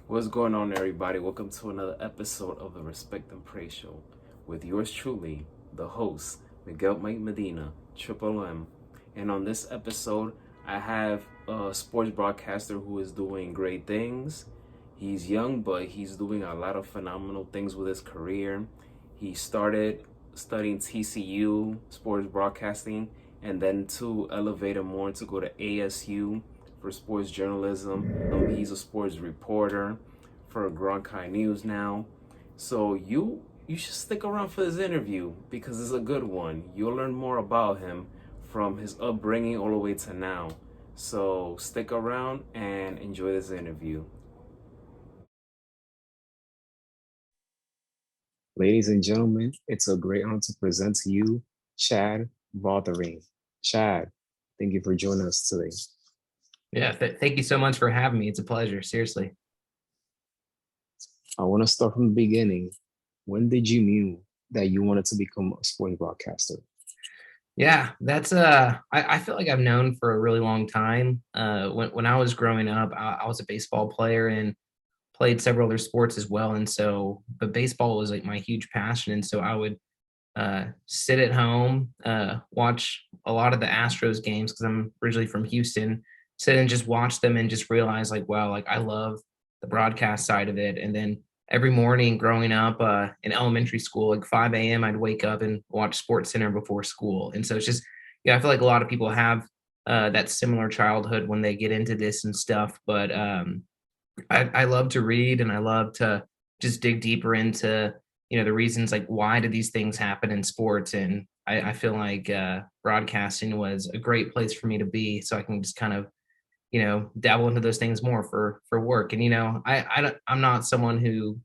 What's going on, everybody? Welcome to another episode of the Respect and Pray Show with yours truly, the host, Miguel Mike Medina, Triple M. And on this episode, I have a sports broadcaster who is doing great things. He's young, but he's doing a lot of phenomenal things with his career. He started studying TCU, sports broadcasting, and then to elevate him more to go to ASU for sports journalism. He's a sports reporter for Gronkai News now. So you should stick around for this interview because it's a good one. You'll learn more about him from his upbringing all the way to now. So stick around and enjoy this interview. Ladies and gentlemen, it's a great honor to present to you Chad Vautherine. Chad, thank you for joining us today. Yeah, thank you so much for having me. It's a pleasure, seriously. I want to start from the beginning. When did you knew that you wanted to become a sports broadcaster? Yeah, that's I feel like I've known for a really long time. When I was growing up, I was a baseball player and played several other sports as well. And so, but baseball was like my huge passion. And so I would sit at home, watch a lot of the Astros games because I'm originally from Houston, sit and just watch them and just realize like, wow, like I love the broadcast side of it. And then every morning growing up in elementary school, like 5 a.m., I'd wake up and watch Sports Center before school. And so it's just, yeah, I feel like a lot of people have that similar childhood when they get into this and stuff. But I love to read and I love to just dig deeper into the reasons like why do these things happen in sports, and I feel like broadcasting was a great place for me to be so I can just kind of dabble into those things more for work. And I'm not someone who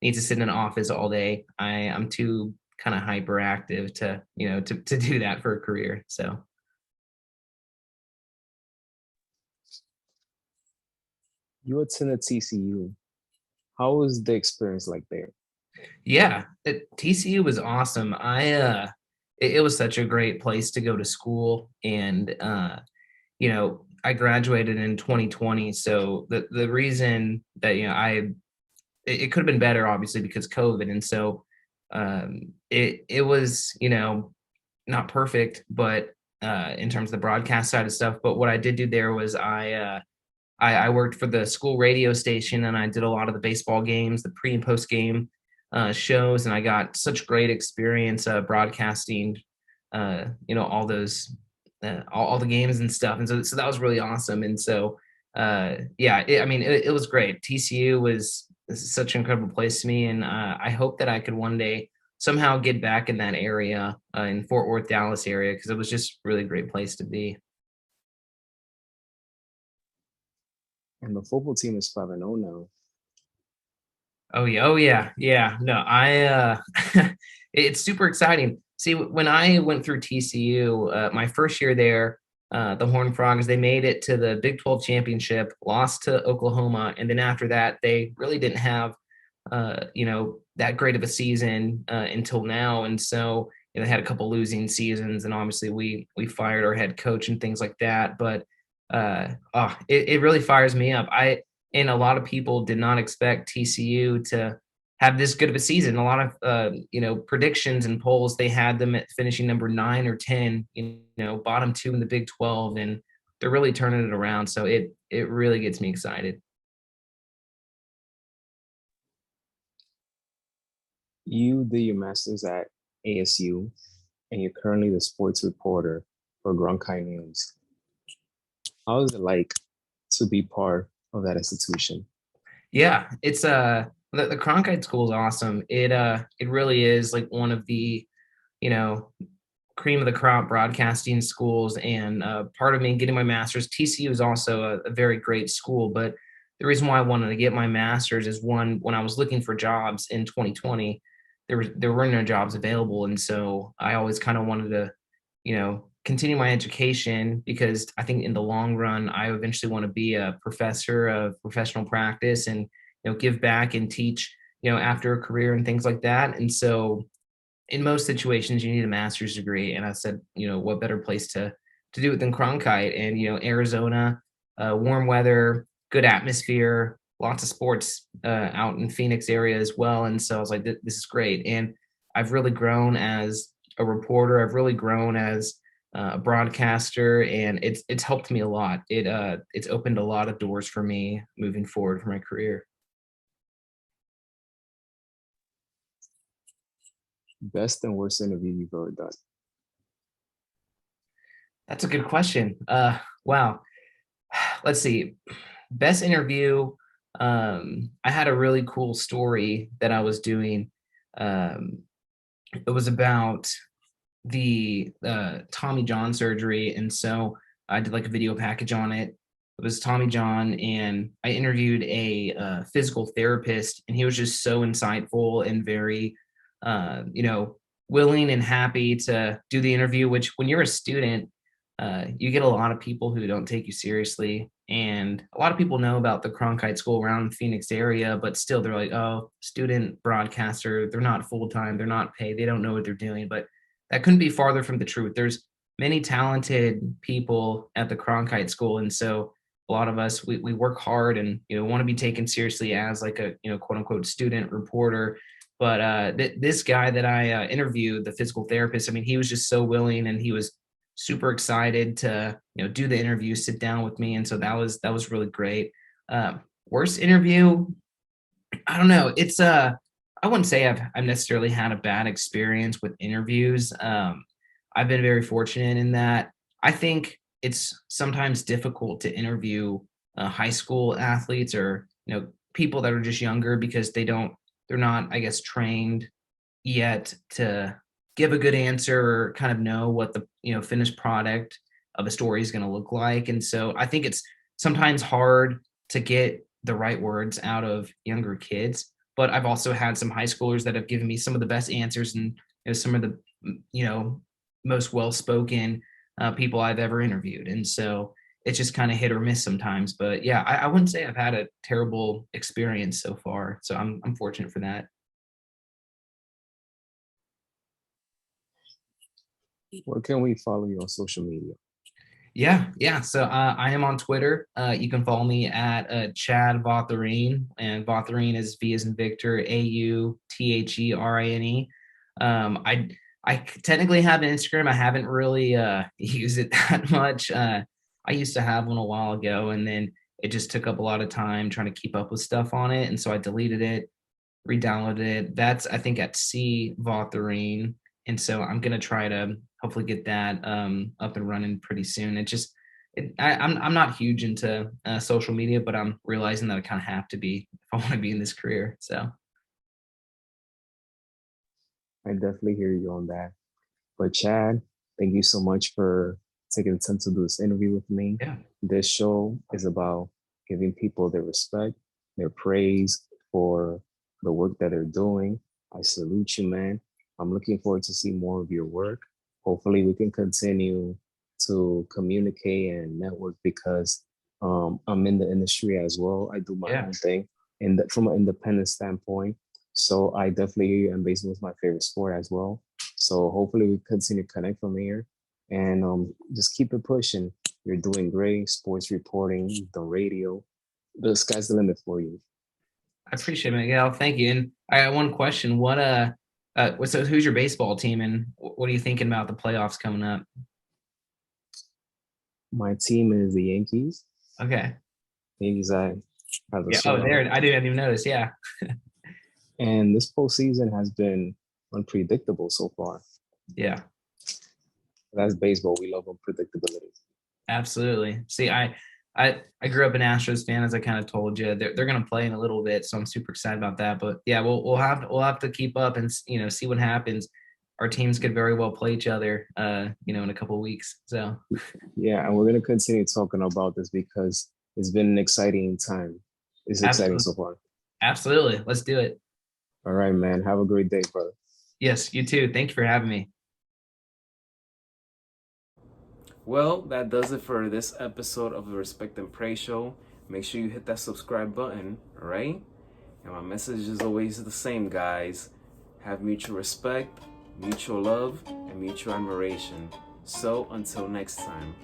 needs to sit in an office all day. I'm too kind of hyperactive to to do that for a career. So You attended TCU. How was the experience like there? yeah, TCU was awesome. It was such a great place to go to school, and I graduated in 2020. So the reason that it could have been better, obviously, because COVID, and so it was not perfect, but in terms of the broadcast side of stuff. But what I did do there was I worked for the school radio station, and I did a lot of the baseball games, the pre and post game shows, and I got such great experience broadcasting, all those, all the games and stuff, and so that was really awesome. And so, yeah, it was great. TCU was such an incredible place to me, and I hope that I could one day somehow get back in that area in Fort Worth, Dallas area, because it was just really a great place to be. And the football team is 5-0 now. Oh yeah, yeah. No, it's super exciting. See, when I went through TCU, my first year there, the Horned Frogs, they made it to the Big 12 championship, lost to Oklahoma, and then after that, they really didn't have, that great of a season until now. And so they had a couple losing seasons, and obviously we fired our head coach and things like that. But it really fires me up. And a lot of people did not expect TCU to have this good of a season. A lot of predictions and polls, they had them at finishing number 9 or 10, bottom two in the Big 12, and they're really turning it around. So it really gets me excited. You did your master's at ASU, and you're currently the sports reporter for Gronkai News. How is it like to be part of that institution? Yeah, it's the Cronkite School is awesome. It really is like one of the you know cream of the crop broadcasting schools. And part of me getting my master's, TCU is also a very great school. But the reason why I wanted to get my master's is, one, when I was looking for jobs in 2020, there were no jobs available, and so I always kind of wanted to continue my education, because I think in the long run, I eventually want to be a professor of professional practice and give back and teach after a career and things like that. And so in most situations you need a master's degree, and I said, what better place to do it than Cronkite? And Arizona, warm weather, good atmosphere, lots of sports out in Phoenix area as well. And so I was like, this is great. And I've really grown as a reporter. I've really grown as a broadcaster, and it's helped me a lot. It's opened a lot of doors for me moving forward for my career. Best and worst interview you've ever done. That's a good question. Wow. Let's see. Best interview. I had a really cool story that I was doing. Um, it was about the Tommy John surgery, and so I did like a video package on it. It was Tommy John, and I interviewed a physical therapist, and he was just so insightful and very, you know, willing and happy to do the interview. Which, when you're a student, you get a lot of people who don't take you seriously, and a lot of people know about the Cronkite School around the Phoenix area, but still they're like, oh, student broadcaster, they're not full time, they're not paid, they don't know what they're doing. But that couldn't be farther from the truth. There's many talented people at the Cronkite School, and so a lot of us we work hard and want to be taken seriously as like a quote unquote student reporter. But this guy that I interviewed, the physical therapist, I mean, he was just so willing, and he was super excited to do the interview, sit down with me, and so that was really great. Worst interview, I don't know. It's I wouldn't say I've necessarily had a bad experience with interviews. I've been very fortunate in that. I think it's sometimes difficult to interview high school athletes or people that are just younger because they're not, I guess, trained yet to give a good answer or kind of know what the finished product of a story is going to look like. And so I think it's sometimes hard to get the right words out of younger kids. But I've also had some high schoolers that have given me some of the best answers, and some of the most well-spoken people I've ever interviewed. And so it's just kind of hit or miss sometimes. But yeah, I wouldn't say I've had a terrible experience so far. So I'm fortunate for that. Where can we follow you on social media? Yeah. So I am on Twitter. You can follow me at Chad Vautherine, and Vautherine is V as in Victor, Autherine. I technically have an Instagram. I haven't really used it that much. I used to have one a while ago, and then it just took up a lot of time trying to keep up with stuff on it, and so I deleted it, re-downloaded it. That's, I think, at C Vautherine, and so I'm gonna try to hopefully get that up and running pretty soon. I'm not huge into social media, but I'm realizing that I kind of have to be if I want to be in this career. So I definitely hear you on that. But Chad, thank you so much for taking the time to do this interview with me. yeah, This show is about giving people their respect, their praise for the work that they're doing. I salute you, man. I'm looking forward to see more of your work. Hopefully we can continue to communicate and network because I'm in the industry as well. I do my yeah. own thing from an independent standpoint. So I definitely hear you, and baseball is my favorite sport as well. So hopefully we continue to connect from here and just keep it pushing. You're doing great. Sports reporting, the radio. The sky's the limit for you. I appreciate it, Miguel. Thank you. And I got one question. So who's your baseball team, and what are you thinking about the playoffs coming up? My team is the Yankees. Okay. Yankees, I have a Yeah. Oh, shirt there. on. I didn't even notice. Yeah. And this postseason has been unpredictable so far. Yeah. That's baseball. We love unpredictability. Absolutely. See, I grew up an Astros fan, as I kind of told you. They're going to play in a little bit, so I'm super excited about that. But yeah, we'll have to keep up and see what happens. Our teams could very well play each other, in a couple of weeks. So Yeah, and we're gonna continue talking about this because it's been an exciting time. It's exciting absolutely, so far. absolutely, let's do it. All right, man. Have a great day, brother. Yes, you too. Thank you for having me. Well, that does it for this episode of the Respect and Pray Show. Make sure you hit that subscribe button, alright? And my message is always the same, guys. Have mutual respect, mutual love, and mutual admiration. So, until next time.